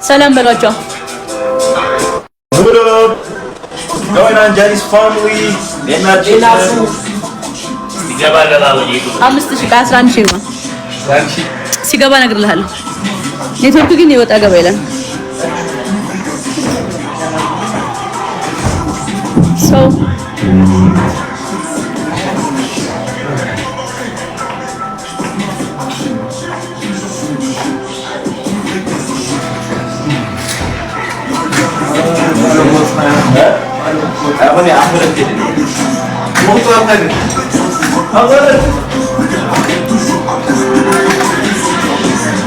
ሰላም በሏቸው። going on Jenny's family አምስት ሺህ ከ11 ሺህ ነው ሲገባ እነግርልሃለሁ። ኔትወርክ ግን ይወጣ ገባ ይላል። ሰው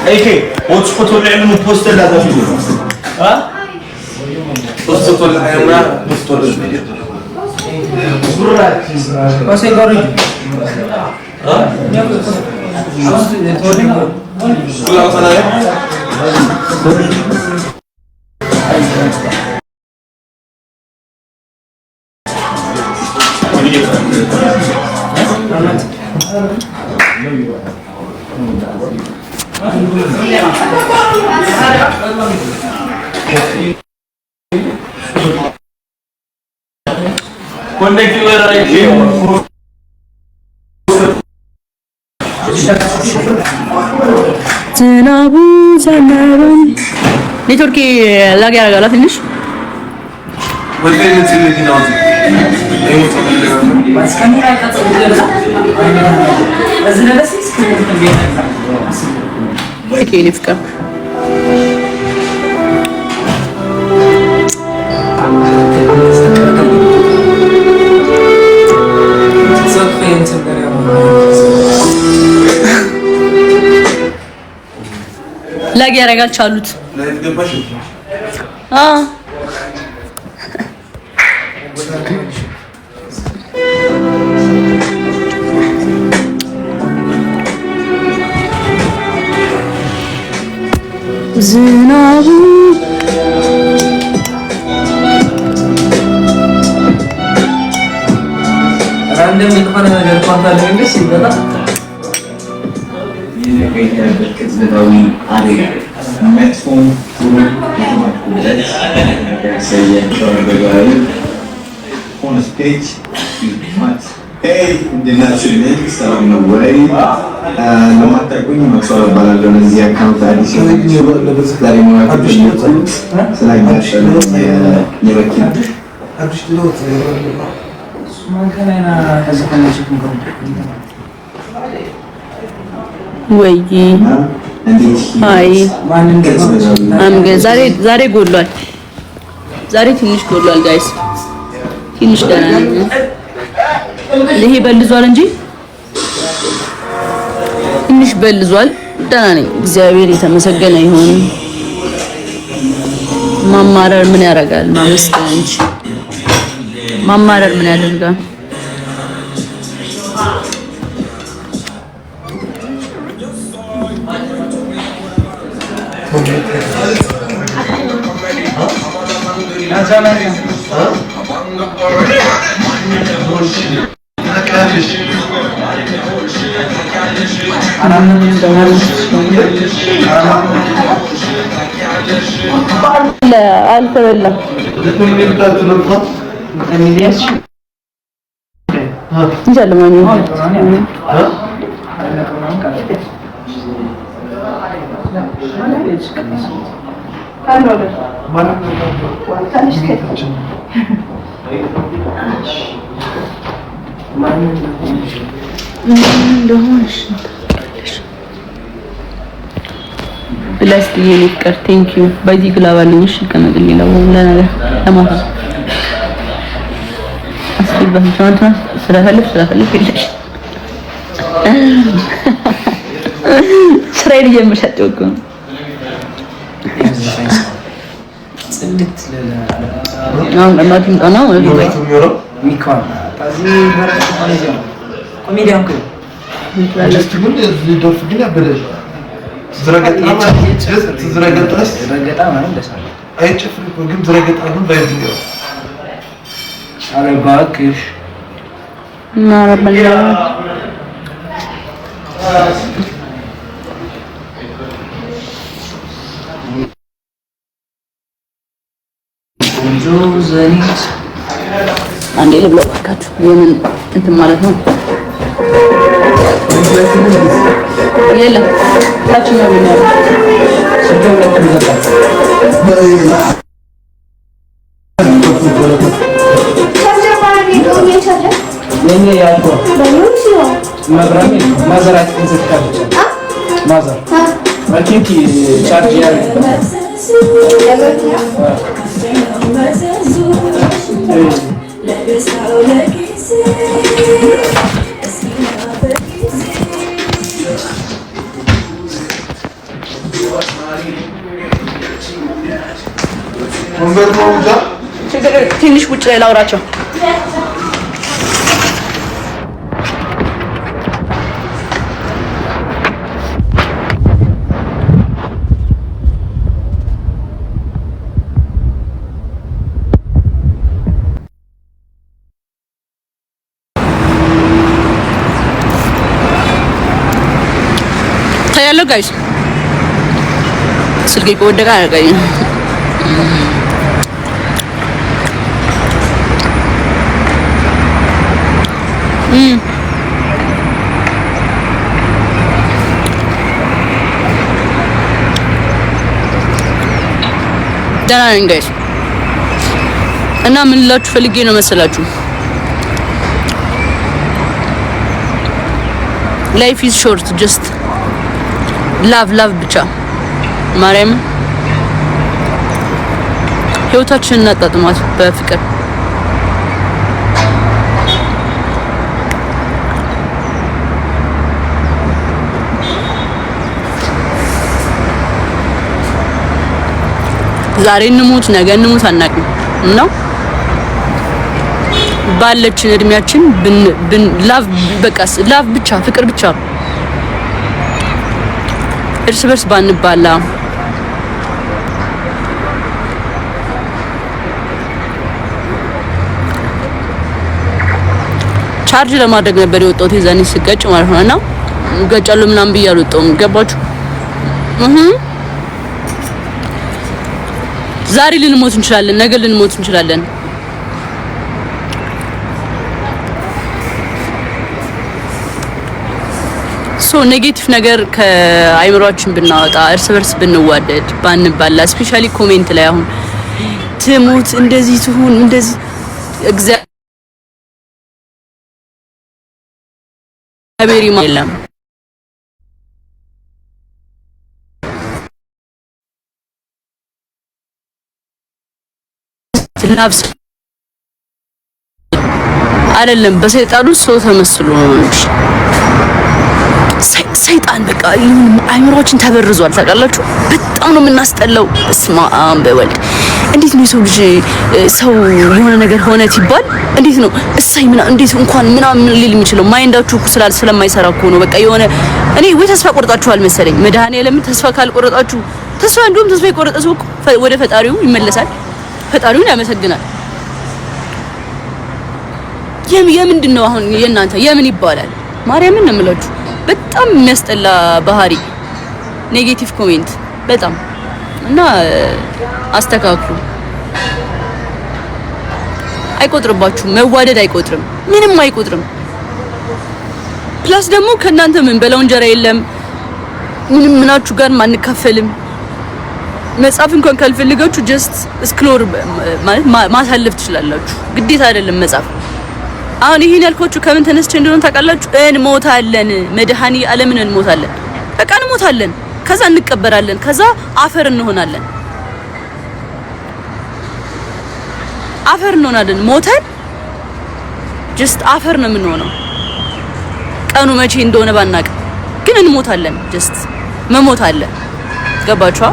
ايكي وتسقط العلم بوست لا تفيد ها وتسقط العلم بوست واسي غوري ها كل اصلا ዝናቡ ዘነበ። ኔትወርክ ላግ ያደርጋል ትንሽ ላግ ያደርጋል ቻሉት። ዝናቡ ራንደም የሆነ ነገር ኳንታል እንግዲህ ሲበላ የነገይተበት ቅጽበታዊ አደጋ መጥፎን ጥሩ የተማርኩበት ያሳያቸው በጋሪ ኦን ስቴጅ ማት ሄይ እንደናችንን ሰላም ነው ወይ? ለማታውቁኝ መክሰር ባላለው እዚህ አካውንት አዲስ ዛሬ ማውራት ስላጋጠመኝ የመኪና አዲስ ሎት ማንከናና ተሰከነች ወይ አይ ዛሬ ጎሏል። ዛሬ ትንሽ ጎሏል ጋይስ፣ ትንሽ ደህና ነው። ይሄ በልዟል እንጂ ትንሽ በልዟል። ደህና ነኝ፣ እግዚአብሔር የተመሰገነ ይሁን። ማማረር ምን ያደርጋል? ማመስገን እንጂ ማማረር ምን ያደርጋል? አልተበላም ብላስ ይልቀር ቴንክ ዩ በዚህ ግላባልኝ እሺ ከመግል ሌላው ለነገር ለማታ አስኪባህ ትናንትና ስለፈልፍ ይልሽ ስራዬን እየመሸጠው እኮ ጽድት ለላ ለማትም ጣና ነው ሚካን ታዚህ በረከት ማለት ነው ኮሜዲያን እኮ ይላልኩ ምን ሊዶርፍ ግን ያበለሽ ዝረገጣ ማለት ዝረገጣ ማለት ደስ አይጨፍርም እኮ ግን ድረገጥ አሁን ባይብኛው ኧረ እባክሽ ማረበላ ጆዘኒት አንዴ ልብለው ባካችሁ። የምን እንትን ማለት ነው? የለም ታችኛው ነው ያለው። ትንሽ ውጭ ላይ ላውራቸው። ታያለው ጋይስ ስልኬ ከወደቀ አያገኝ ደህና ነኝ ጋይስ። እና ምን ልላችሁ ፈልጌ ነው መሰላችሁ? ላይፍ ኢዝ ሾርት ጀስት ላቭ ብቻ ማርያም ህይወታችንን እናጣጥማት በፍቅር። ዛሬ እንሙት ነገ እንሙት አናውቅም ነው ባለችን እድሜያችን ላቭ ብቻ ፍቅር ብቻ እርስ በርስ ባንባላ ቻርጅ ለማድረግ ነበር የወጣሁት የዛኔ ስገጭ ማለት ነው። እና ገጫለሁ ምናምን ብዬ አልወጣሁም። ገባችሁ? ዛሬ ልንሞት እንችላለን፣ ነገ ልንሞት እንችላለን። ሶ ኔጌቲቭ ነገር ከአይምሮአችን ብናወጣ፣ እርስ በርስ ብንዋደድ፣ ባንባላ ስፔሻሊ ኮሜንት ላይ አሁን ትሙት እንደዚህ ትሁን እንደዚህ እግዚአብሔር የለም ትላብስ አይደለም በሰይጣኑ ሰው ተመስሎ ነው እንጂ ሰይጣን በቃ አይምሮአችን ተበርዟል። ታውቃላችሁ? በጣም ነው የምናስጠላው። እስማ በወልድ እንዴት ነው የሰው ልጅ ሰው የሆነ ነገር ሆነ ሲባል እንዴት ነው እሳይ እንዴት እንኳን ምናምን ሊል የሚችለው? ማይንዳችሁ ስለማይሰራ እኮ ነው። በቃ የሆነ እኔ ወይ ተስፋ ቆርጣችኋል መሰለኝ። መድኃኒዓለም ተስፋ ካልቆረጣችሁ እንደውም ተስፋ የቆረጠ ሰው ወደ ፈጣሪው ይመለሳል፣ ፈጣሪውን ያመሰግናል። የምንድን ነው አሁን የእናንተ የምን ይባላል? ማርያምን ነው የምላችሁ። በጣም የሚያስጠላ ባህሪ ኔጌቲቭ ኮሜንት በጣም እና አስተካክሉ። አይቆጥርባችሁም። መዋደድ አይቆጥርም፣ ምንም አይቆጥርም። ፕላስ ደግሞ ከእናንተ ምን በላው እንጀራ የለም ምንም ምናችሁ ጋር ማንካፈልም። መጻፍ እንኳን ካልፈልጋችሁ ጀስት ስክሮል ማለት ማሳለፍ ትችላላችሁ። ግዴታ አይደለም መጻፍ። አሁን ይሄን ያልኳችሁ ከምን ተነስቼ እንደሆነ ታውቃላችሁ? እንሞታለን፣ መድኃኒዓለምን እንሞታለን። በቃ እንሞታለን፣ ከዛ እንቀበራለን፣ ከዛ አፈር እንሆናለን። ሞተን ጀስት አፈር ነው የምንሆነው። ቀኑ መቼ እንደሆነ ባናውቅ ግን እንሞታለን። ጀስት መሞት አለ። ገባችኋ?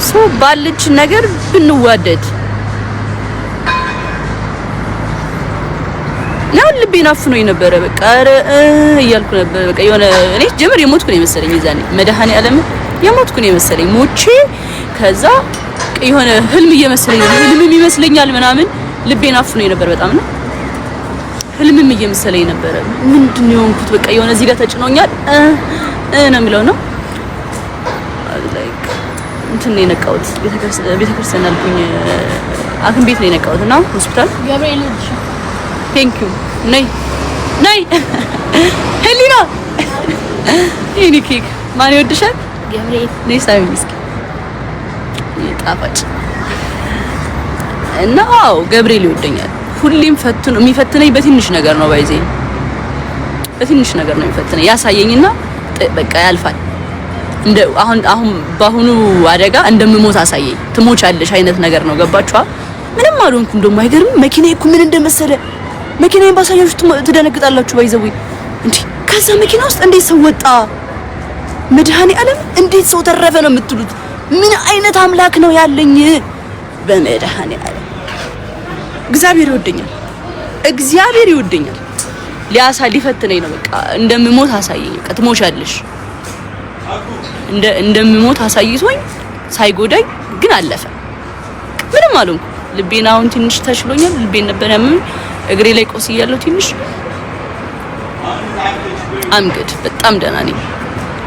ሶ ባለች ነገር ብንዋደድ ነው። ልቤን አፍኖኝ ነበረ። በቃ እያልኩ ነበር። በቃ የሆነ እኔ ጀምር የሞትኩ ነው የመሰለኝ። ይዛኔ መድኃኒዓለም የሞትኩ ነው የመሰለኝ ሞቼ ከዛ የሆነ ህልም እየመሰለኝ ህልምም ይመስለኛል ምናምን ልቤን አፍኖኝ ነበር በጣም ነው ህልምም እየመሰለኝ ነበር ምንድነው የሆንኩት በቃ የሆነ እዚህ ጋር ተጭኖኛል ነው የሚለው ነው ላይክ እንትን ነው የነቃሁት ቤተክርስቲያን አልኩኝ አክም ቤት ነው የነቃሁትና ሆስፒታል ገብርኤል ልጅ ቴንክ ዩ ነይ ሄሊና ይሄኔ ኬክ ማን ይወድሻል ገብርኤል ነይ ሳሚ ምስኪ ጣፋጭ እና አዎ ገብርኤል ይወደኛል ሁሌም ፈትኖ የሚፈትነኝ በትንሽ ነገር ነው ባይዜ በትንሽ ነገር ነው የሚፈትነኝ ያሳየኝና በቃ ያልፋል እንደ አሁን ባሁኑ አደጋ እንደምሞት አሳየኝ ትሞቻለሽ አይነት ነገር ነው ገባችኋ ምንም አልሆንኩም ደሞ አይገርም መኪናዬ እኮ ምን እንደመሰለ መኪናዬን ባሳያችሁ ትደነግጣላችሁ ባይዘው እንዴ ከዛ መኪና ውስጥ እንዴት ሰው ወጣ መድኃኔ ዓለም እንዴት ሰው ተረፈ ነው የምትሉት ምን አይነት አምላክ ነው ያለኝ በመድኃኔ ዓለም እግዚአብሔር ይወደኛል ሊፈትነኝ ነው በቃ እንደምሞት አሳየኝ በቃ ትሞቻለሽ እንደምሞት አሳይቶኝ ሳይጎዳኝ ግን አለፈ ምንም አልሆንኩም ልቤን አሁን ትንሽ ተሽሎኛል ልቤን ነበር ያመመኝ እግሬ ላይ ቆስያለሁ ትንሽ አምገድ በጣም ደህና ነኝ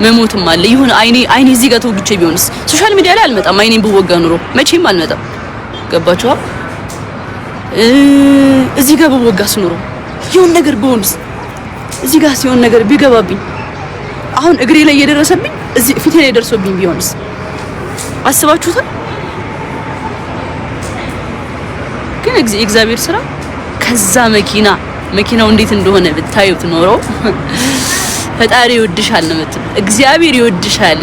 መሞትም አለ ይሁን አይኔ እዚህ ጋር ተወግቼ ቢሆንስ ሶሻል ሚዲያ ላይ አልመጣም አይኔን ብወጋ ኑሮ መቼም አልመጣም ገባችሁ እዚህ ጋር ብወጋስ ኑሮ ይሁን ነገር ቢሆንስ እዚህ ጋር ሲሆን ነገር ቢገባብኝ አሁን እግሬ ላይ እየደረሰብኝ እዚህ ፊቴ ላይ ደርሶብኝ ቢሆንስ አስባችሁታል ግን እግዚአብሔር ስራ ከዛ መኪናው እንዴት እንደሆነ ብታዩት ኖሮ ፈጣሪ ይወድሻል ነው የምትለው እግዚአብሔር ይወድሻል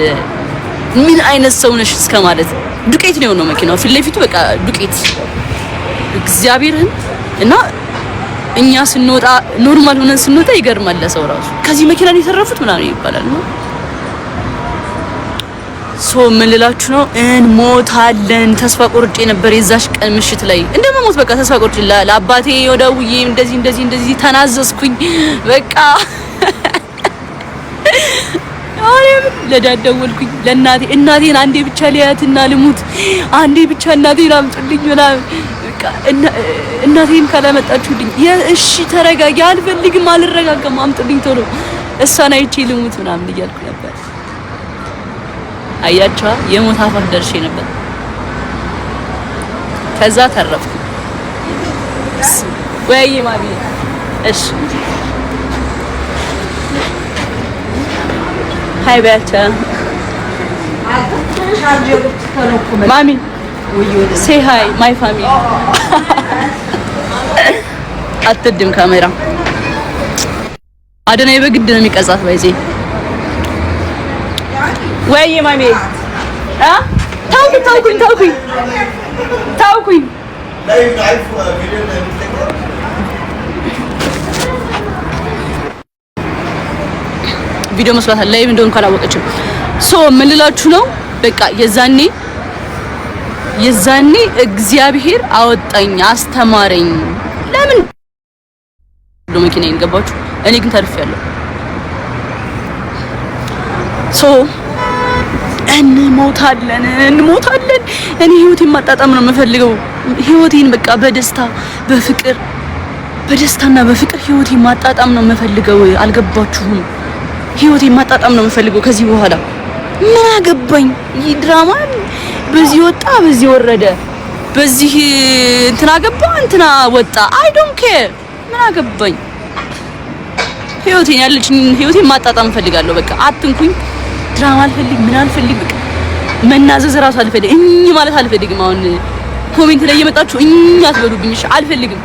ምን አይነት ሰው ነሽ እስከማለት ዱቄት ነው ነው መኪናው ፊት ለፊቱ በቃ ዱቄት እግዚአብሔርን እና እኛ ስንወጣ ኖርማል ሆነን ስንወጣ ይገርማል ለሰው ራሱ ከዚህ መኪና ነው የተረፉት ምናምን ይባላል ነው ሶ ምን ልላችሁ ነው እንሞታለን ተስፋ ቆርጬ ነበር የዛሽ ቀን ምሽት ላይ እንደመሞት በቃ ተስፋ ቆርጬ ለአባቴ ወደውዬ እንደዚህ ተናዘዝኩኝ በቃ አሬም ለዳደወልኩኝ ለእናቴ እናቴን አንዴ ብቻ ሊያትና ልሙት አንዴ ብቻ እናቴን አምጡልኝ ምናምን በቃ እናቴን ካላመጣችሁልኝ እሺ ተረጋጊ አልፈልግም አልረጋጋም አምጡልኝ ቶሎ እሷን አይቼ ልሙት ምናምን እያልኩ ነበር አያቻ የሞት አፋፍ ደርሼ ነበር ከዛ ተረፍኩ ወይ ማሚ እሺ ሃይ ባቻ ማሚ say hi my family አትድም ካሜራ አደናይ በግድ ነው የሚቀጻት ባይዜ ወይ ማሚ ታውኩኝ ቪዲዮ መስራት ላይቭ እንደሆነ ካላወቀችም ሶ ምን ልላችሁ ነው በቃ የዛኔ እግዚአብሔር አወጣኝ አስተማረኝ ለምን መኪናዬን ገባችሁ እኔ ግን ተርፌያለሁ ሶ እንሞታለን እኔ ህይወቴን ማጣጣም ነው የምፈልገው ህይወቴን በቃ በደስታና በፍቅር ህይወቴን ማጣጣም ነው የምፈልገው አልገባችሁም ህይወቴን ማጣጣም ነው የምፈልገው ከዚህ በኋላ ምን አገባኝ ይህ ድራማ በዚህ ወጣ በዚህ ወረደ በዚህ እንትና ገባ እንትና ወጣ አይ ዶንት ኬር ምን አገባኝ ህይወቴን ማጣጣም ፈልጋለሁ በቃ አትንኩኝ ድራማ አልፈልግ ምን አልፈልግ በቃ መናዘዝ ራሱ አልፈልግ ማለት አልፈልግም አሁን ኮሜንት ላይ እየመጣችሁ አትበሉብኝ እሺ አልፈልግም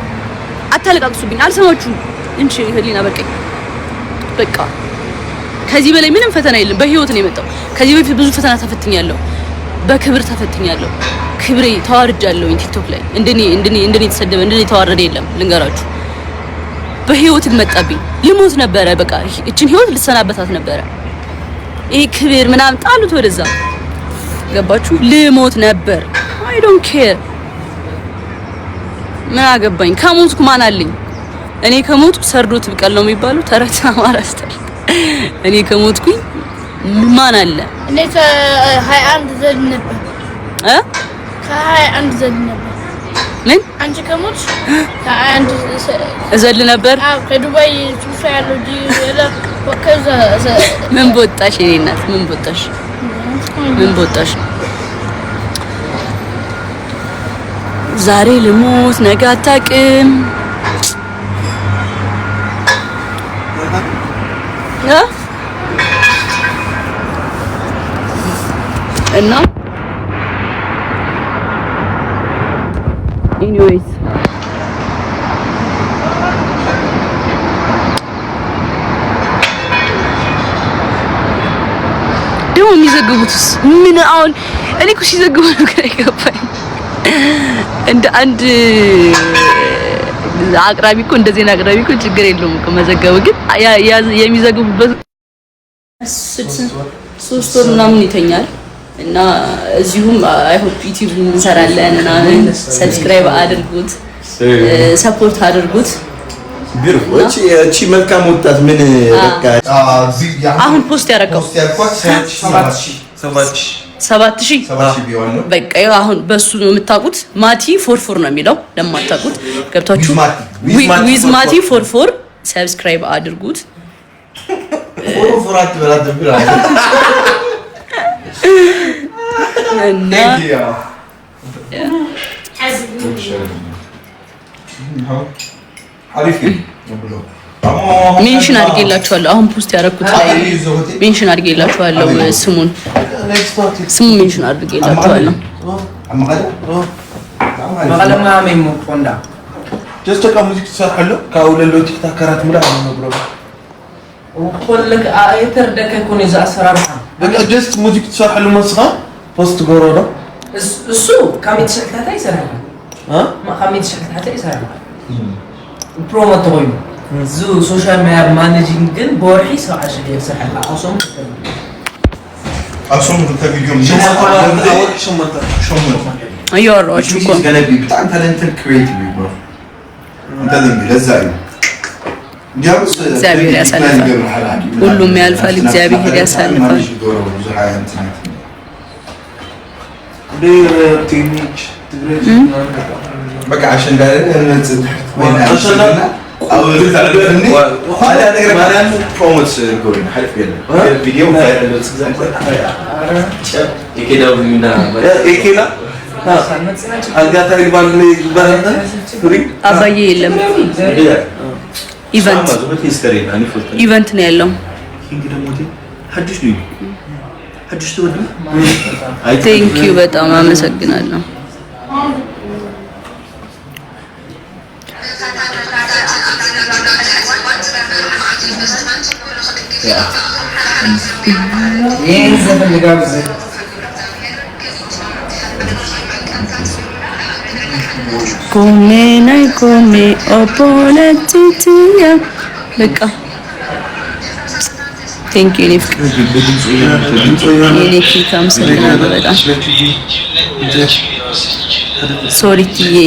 አታለቃቅሱብኝ አልሰማችሁም እንቺ ህሊና በቃ ከዚህ በላይ ምንም ፈተና የለም በህይወት ነው የመጣው ከዚህ በፊት ብዙ ፈተና ተፈትኛለሁ በክብር ተፈትኛለሁ ክብሬ ተዋርጃለሁ ቲክቶክ ላይ እንደኔ ተሰደበ እንደኔ ተዋረደ የለም ልንገራችሁ በህይወት መጣብኝ ልሞት ነበረ በቃ እቺን ህይወት ልሰናበታት ነበረ ይሄ ክብር ምናምን ጣሉት ወደዛ ገባችሁ ልሞት ነበር አይ ዶንት ኬር ምን አገባኝ ከሞትኩ ማን አለኝ እኔ ከሞትኩ ሰርዶት ብቀል ነው የሚባለው ተረት አማራስተር እኔ ከሞትኩኝ ማን አለ እኔ ከ21 ዘል ነበር ከ21 ዘል ነበር ምን አንቺ ከሞትሽ ከ21 እዘል ነበር ከዱባይ ሱፋ ያለው ዲላ ወከዛ ምን ቦጣሽ የኔ እናት ምን ቦጣሽ ዛሬ ልሞት ነገ አታውቅም እና anyways ደግሞ የሚዘግቡትስ ምን አሁን እኔ እኮ ሲዘግቡ ነገር አይገባኝ እንደ አንድ አቅራቢ እኮ እንደዚህ አቅራቢ እኮ ችግር የለውም እኮ መዘገቡ ግን የሚዘግቡበት 3 ወር ምናምን ይተኛል እና እዚሁም አይ ሆፕ ዩቲዩብ እንሰራለን እና ሰብስክራይብ አድርጉት ሰፖርት አድርጉት ቢርፎች እቺ መልካም ወጣት ምን በቃ አሁን ፖስት ያደረገው 7000 ቢሆን ነው በቃ አሁን በሱ ነው የምታውቁት ማቲ 44 ነው የሚለው ለማታውቁት ገብታችሁ ዊዝ ማቲ 44 ሰብስክራይብ አድርጉት ፎርፎራት በላት ብላ እና ሜንሽን አድርጌላችኋለሁ አሁን ፖስት ያደረኩት ላይ ሜንሽን አድርጌላችኋለሁ ስሙን ሜንሽን አድርጌላችኋለሁ ማለማ ሜሞ ፎንዳ ጀስት ሙዚክ ተሰርሐለሁ ካውለሎ ቲክታከራት ምላ ነው ብሎ ወለክ አይተርደከ ኮን ይዛ አሰራርታ በቃ ጀስት ሙዚክ ተሰርሐለሁ መስኻ ፖስት ጎሮዶ እሱ ካሚት ሸክታታ ይሰራል ካሚት ሸክታታ ይሰራል ፕሮሞት ሆይ ዙ ሶሻል ሚዲያ ማኔጂንግ ግን በወርሒ 70 ይሰራል አሶም ተቪዲዮ አያወራችሁ እኮ በጣም ታለንትድ ክሬቲቭ ነው እንደዚህ ለዛይ እግዚአብሔር ያሳልፋል ሁሉም ያልፋል እግዚአብሔር ያሳልፋል በቃ አሸንዳለን እንጽፍ ወይና على مران بروموت كورين حلف يلا الفيديو فايرال لو تزعل كده ومنا كده አልጋታ ይባል ይባላል ፍሪ አባዬ የለም ኢቨንት ነው ያለው ቴንክ ዩ በጣም አመሰግናለሁ ይሄን ዘፈን ልጋብዝ come opponentia በቃ ቴንክ ዩ ኒፍ የኔ ኪታም ሰላም በጣም ሶሪቲዬ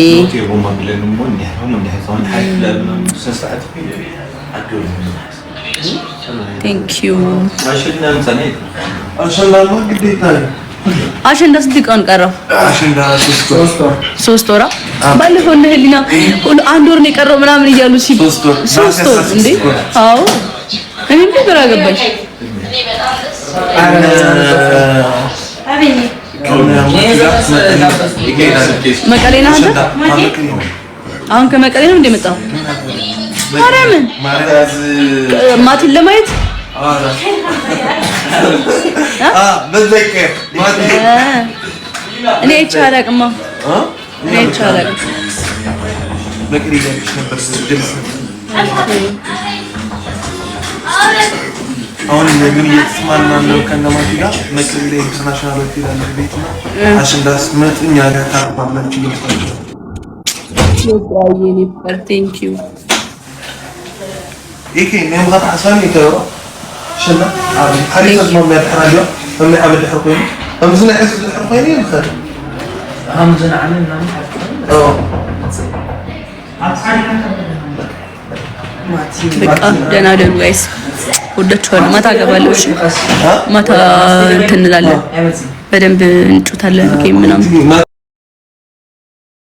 ቴንክ ዩ አሸንዳ ስንት ቀን ቀረው? አሸንዳ 3 ወር ባለፈው እነ ህሊና አንድ ወር ነው የቀረው ምናምን እያሉ ሲ 3 ወር እንዴ? አዎ እኔ ግራ ገባኝ። መቀሌ ነህ አንተ? አሁን ከመቀሌ ነው እንደመጣው? ማርያምን ማቲን ለማየት እኔ አይቼ አላውቅም። አሁን ለምን እየተስማማ ነው ከነማቲ ጋር መቀሌ ላይ ኢንተርናሽናል ሆቴል አለ ቤት ነው አሸንዳ ስመጥኛ ጋር ታባላችሁ ይመስላል የኔ ፐር ቴንክ ዩ إيكي نعم غطى حسامي كيرو شنا حريصة ما بيحرقوا هم يحمل الحرقين هم زنا حس الحرقين ينخر هم زنا عملنا بقى دنا دل guys ወደችኋለሁ። ማታ ገባለሁ። እሺ ማታ እንትን እንላለን። በደንብ እንጩታለን ጌም ምናምን